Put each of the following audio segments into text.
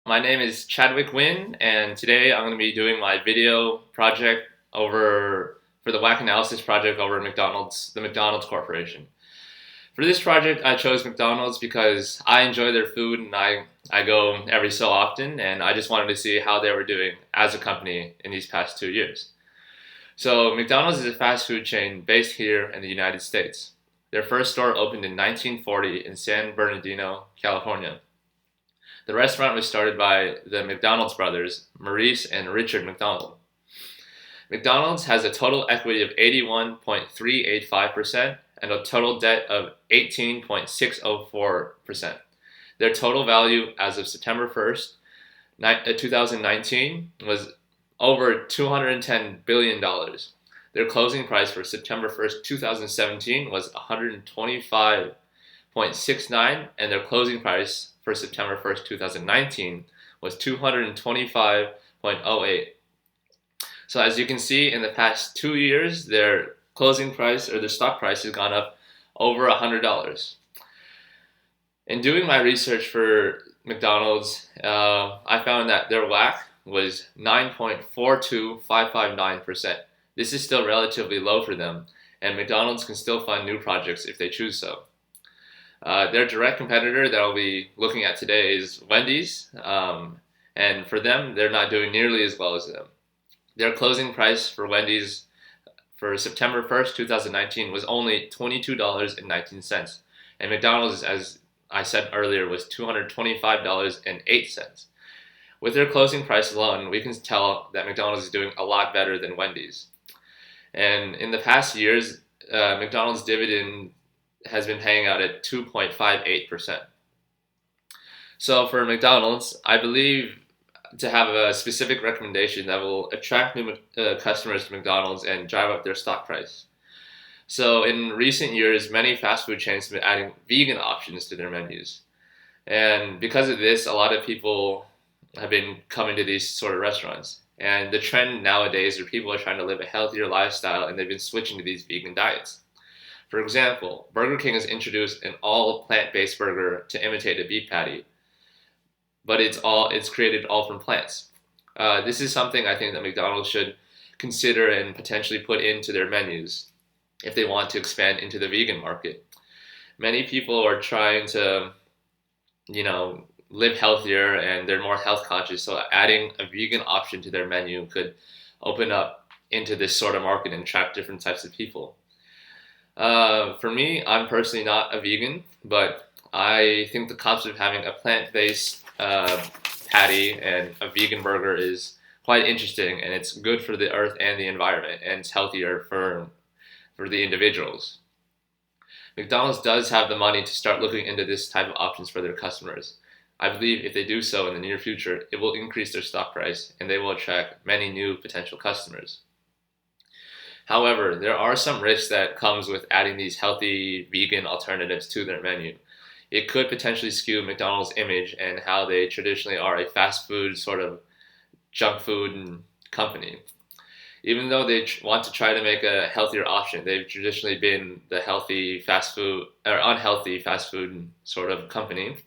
My name is Chadwick Wynn, and today I'm going to be doing my video project for the Wacc analysis project over McDonald's, the McDonald's Corporation. For this project, I chose McDonald's because I enjoy their food and I go every so often, and I just wanted to see how they were doing as a company in these past 2 years. So, McDonald's is a fast food chain based here in the United States. Their first store opened in 1940 in San Bernardino, California. The restaurant was started by the McDonald's brothers, Maurice and Richard McDonald. McDonald's has a total equity of 81.385% and a total debt of 18.604%. Their total value as of September 1st, 2019 was over $210 billion. Their closing price for September 1st, 2017 was 125.69, and their closing price for September 1st, 2019 was 225.08. So as you can see, in the past 2 years, their closing price or their stock price has gone up over $100. In doing my research for McDonald's, I found that their Wacc was 9.42559%. This is still relatively low for them, and McDonald's can still fund new projects if they choose so. Their direct competitor that I'll be looking at today is Wendy's, and for them, they're not doing nearly as well as them. Their closing price for Wendy's for September 1st, 2019 was only $22.19, and McDonald's, as I said earlier, was $225.08. With their closing price alone, we can tell that McDonald's is doing a lot better than Wendy's. And in the past years, McDonald's dividend has been paying out at 2.58%. So for McDonald's, I believe to have a specific recommendation that will attract new customers to McDonald's and drive up their stock price. So in recent years, many fast food chains have been adding vegan options to their menus. And because of this, a lot of people have been coming to these sort of restaurants. And the trend nowadays is people are trying to live a healthier lifestyle, and they've been switching to these vegan diets. For example, Burger King has introduced an all plant-based burger to imitate a beef patty, but it's created all from plants. This is something I think that McDonald's should consider and potentially put into their menus if they want to expand into the vegan market. Many people are trying to, live healthier, and they're more health conscious, so adding a vegan option to their menu could open up into this sort of market and attract different types of people. For me, I'm personally not a vegan, but I think the concept of having a plant-based patty and a vegan burger is quite interesting, and it's good for the earth and the environment, and it's healthier for the individuals. McDonald's does have the money to start looking into this type of options for their customers. I believe if they do so in the near future, it will increase their stock price and they will attract many new potential customers. However, there are some risks that comes with adding these healthy vegan alternatives to their menu. It could potentially skew McDonald's image and how they traditionally are a fast food sort of junk food company. Even though they want to try to make a healthier option, they've traditionally been the healthy fast food or unhealthy fast food sort of company.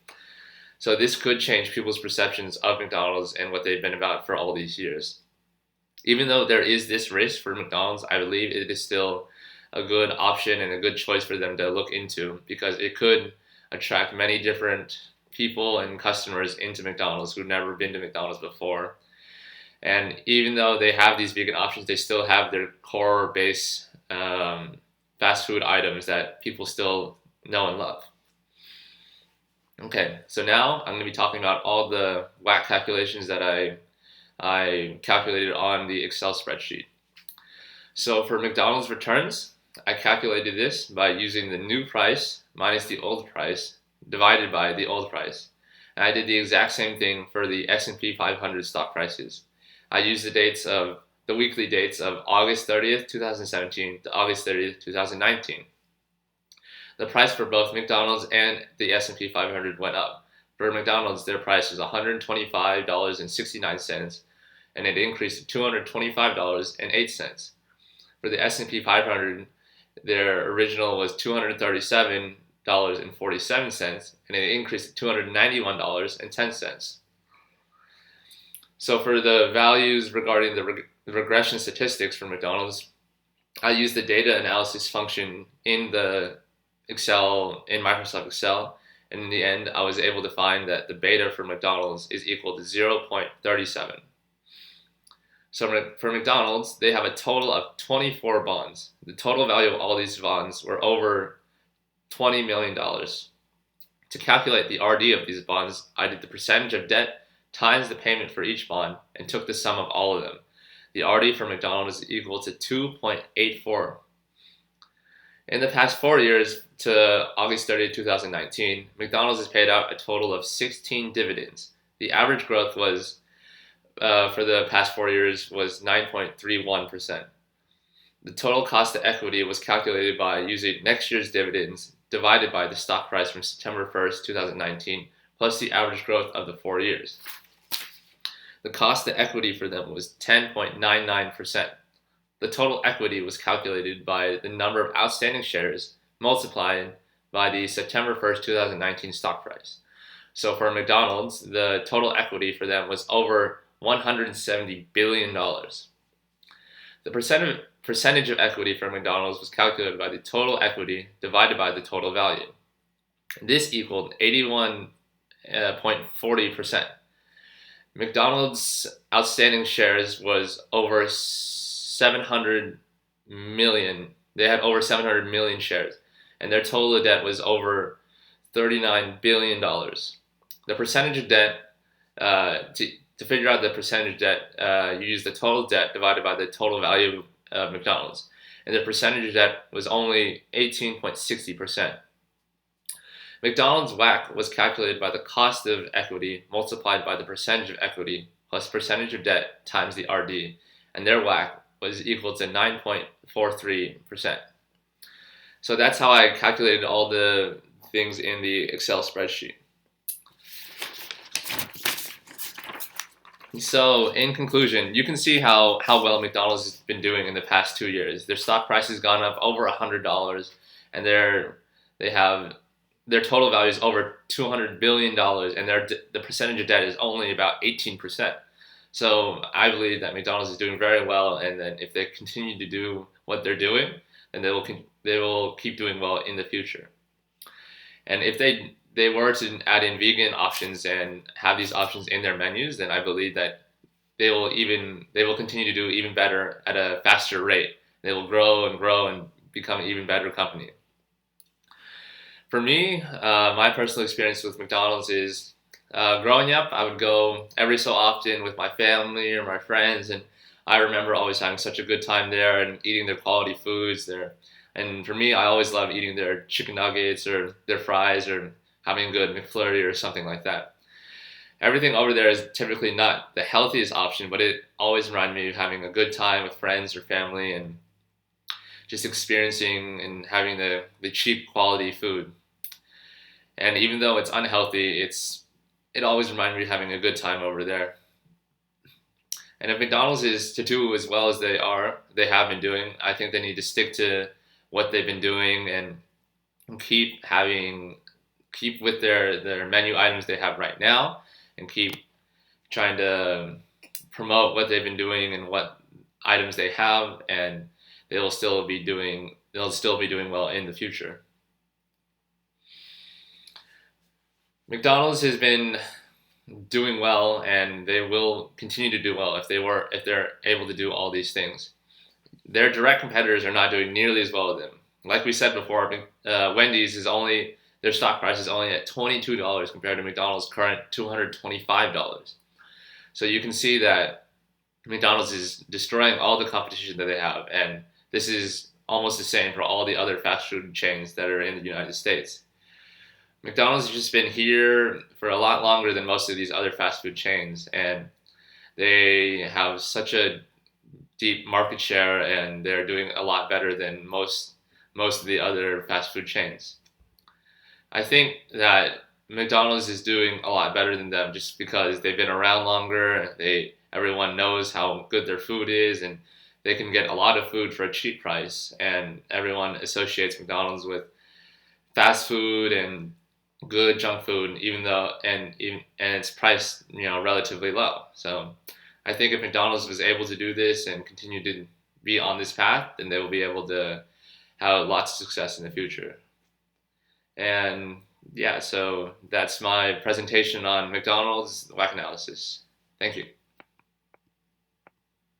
So this could change people's perceptions of McDonald's and what they've been about for all these years. Even though there is this risk for McDonald's, I believe it is still a good option and a good choice for them to look into, because it could attract many different people and customers into McDonald's who've never been to McDonald's before. And even though they have these vegan options, they still have their core base fast food items that people still know and love. Okay, so now I'm going to be talking about all the Wacc calculations that I calculated on the Excel spreadsheet. So for McDonald's returns, I calculated this by using the new price minus the old price divided by the old price. And I did the exact same thing for the S&P 500 stock prices. I used the weekly dates of August 30th, 2017 to August 30th, 2019. The price for both McDonald's and the S&P 500 went up. For McDonald's, their price was $125.69, and it increased to $225.08. For the S&P 500, their original was $237.47, and it increased to $291.10. So for the values regarding the regression statistics for McDonald's, I used the data analysis function in the Microsoft Excel, and in the end, I was able to find that the beta for McDonald's is equal to 0.37. So for McDonald's, they have a total of 24 bonds. The total value of all these bonds were over $20 million. To calculate the RD of these bonds, I did the percentage of debt times the payment for each bond and took the sum of all of them. The RD for McDonald's is equal to 2.84. In the past 4 years to August 30, 2019, McDonald's has paid out a total of 16 dividends. The average growth was for the past 4 years was 9.31%. The total cost to equity was calculated by using next year's dividends divided by the stock price from September 1st, 2019, plus the average growth of the 4 years. The cost to equity for them was 10.99%. The total equity was calculated by the number of outstanding shares multiplied by the September 1st, 2019 stock price. So for McDonald's, the total equity for them was over $170 billion. The percentage of equity for McDonald's was calculated by the total equity divided by the total value. This equaled 81.40%. McDonald's outstanding shares was over 700 million. They had over 700 million shares, and their total debt was over $39 billion. The percentage of debt, to figure out the percentage of debt, you use the total debt divided by the total value of McDonald's, and the percentage of debt was only 18.60%. McDonald's Wacc was calculated by the cost of equity multiplied by the percentage of equity plus percentage of debt times the RD, and their Wacc was equal to 9.43%. So that's how I calculated all the things in the Excel spreadsheet. So in conclusion, you can see how well McDonald's has been doing in the past 2 years. Their stock price has gone up over $100, and their total value is over $200 billion, and the percentage of debt is only about 18%. So I believe that McDonald's is doing very well, and that if they continue to do what they're doing, then they will keep doing well in the future. And if they were to add in vegan options and have these options in their menus, then I believe that they will continue to do even better at a faster rate. They will grow and become an even better company. For me, my personal experience with McDonald's is growing up, I would go every so often with my family or my friends, and I remember always having such a good time there and eating their quality foods there. And for me, I always love eating their chicken nuggets or their fries or having a good McFlurry or something like that. Everything over there is typically not the healthiest option, but it always reminds me of having a good time with friends or family and just experiencing and having the cheap quality food. And even though it's unhealthy, it always reminds me of having a good time over there. And if McDonald's is to do as well as they have been doing, I think they need to stick to what they've been doing and keep with their menu items they have right now, and keep trying to promote what they've been doing and what items they have, and they'll still be doing well in the future. McDonald's has been doing well, and they will continue to do well if they're able to do all these things. Their direct competitors are not doing nearly as well as them. Like we said before, Wendy's their stock price is only at $22 compared to McDonald's current $225. So you can see that McDonald's is destroying all the competition that they have, and this is almost the same for all the other fast food chains that are in the United States. McDonald's has just been here for a lot longer than most of these other fast food chains, and they have such a deep market share, and they're doing a lot better than most of the other fast food chains. I think that McDonald's is doing a lot better than them just because they've been around longer. Everyone knows how good their food is, and they can get a lot of food for a cheap price, and everyone associates McDonald's with fast food and good junk food, even though and it's priced relatively low. So I think if McDonald's was able to do this and continue to be on this path, then they will be able to have lots of success in the future. And yeah, so that's my presentation on McDonald's Wacc analysis. Thank you.